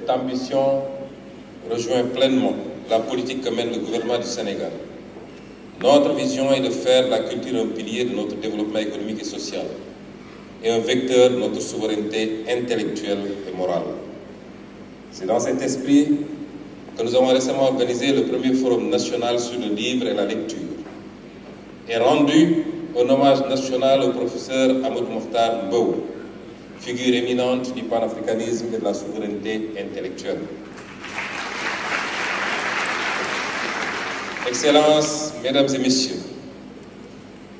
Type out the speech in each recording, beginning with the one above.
cette ambition rejoint pleinement la politique que mène le gouvernement du Sénégal. Notre vision est de faire la culture un pilier de notre développement économique et social et un vecteur de notre souveraineté intellectuelle et morale. C'est dans cet esprit que nous avons récemment organisé le premier forum national sur le livre et la lecture et rendu un hommage national au professeur Amadou Mokhtar Mbow, figure éminente du panafricanisme et de la souveraineté intellectuelle. Excellences, Mesdames et Messieurs,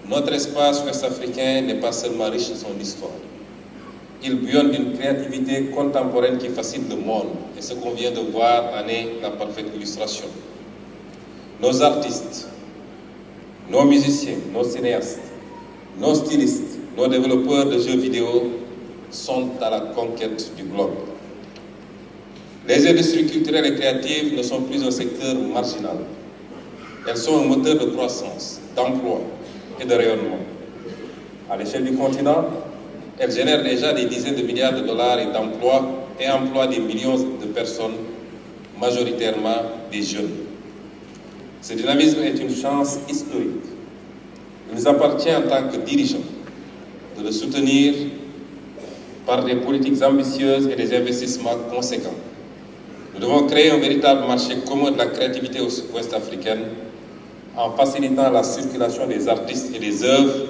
notre espace ouest-africain n'est pas seulement riche de son histoire. Il bouillonne d'une créativité contemporaine qui fascine le monde, et ce qu'on vient de voir en est la parfaite illustration. Nos artistes, nos musiciens, nos cinéastes, nos stylistes, nos développeurs de jeux vidéo sont à la conquête du globe. Les industries culturelles et créatives ne sont plus un secteur marginal. Elles sont un moteur de croissance, d'emploi et de rayonnement. À l'échelle du continent, elles génèrent déjà des dizaines de milliards de dollars et d'emplois et emploient des millions de personnes, majoritairement des jeunes. Ce dynamisme est une chance historique. Il nous appartient en tant que dirigeants de le soutenir par des politiques ambitieuses et des investissements conséquents. Nous devons créer un véritable marché commun de la créativité ouest-africaine en facilitant la circulation des artistes et des œuvres,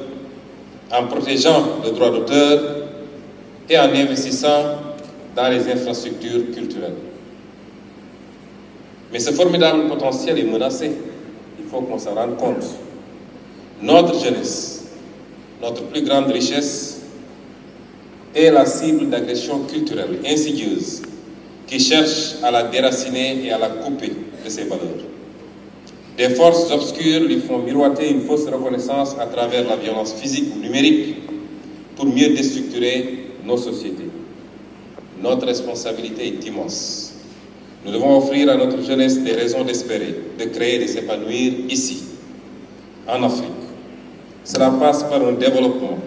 en protégeant le droit d'auteur et en investissant dans les infrastructures culturelles. Mais ce formidable potentiel est menacé. Il faut qu'on s'en rende compte. Notre jeunesse, notre plus grande richesse, est la cible d'agressions culturelles insidieuses qui cherchent à la déraciner et à la couper de ses valeurs. Des forces obscures lui font miroiter une fausse reconnaissance à travers la violence physique ou numérique pour mieux déstructurer nos sociétés. Notre responsabilité est immense. Nous devons offrir à notre jeunesse des raisons d'espérer, de créer et de s'épanouir ici, en Afrique. Cela passe par un développement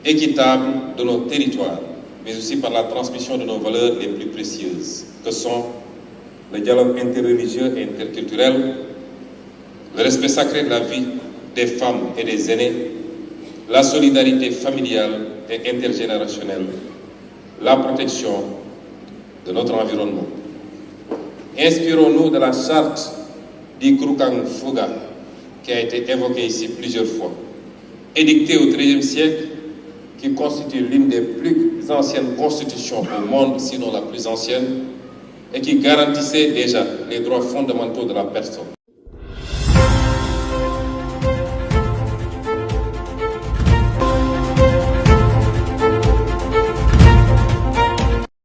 équitable de nos territoires, mais aussi par la transmission de nos valeurs les plus précieuses, que sont le dialogue interreligieux et interculturel, le respect sacré de la vie des femmes et des aînés, la solidarité familiale et intergénérationnelle, la protection de notre environnement. Inspirons-nous de la charte d'Ikrukang Fuga, qui a été évoquée ici plusieurs fois, édictée au XIIIe siècle, qui constitue l'une des plus anciennes constitutions au monde, sinon la plus ancienne, et qui garantissait déjà les droits fondamentaux de la personne.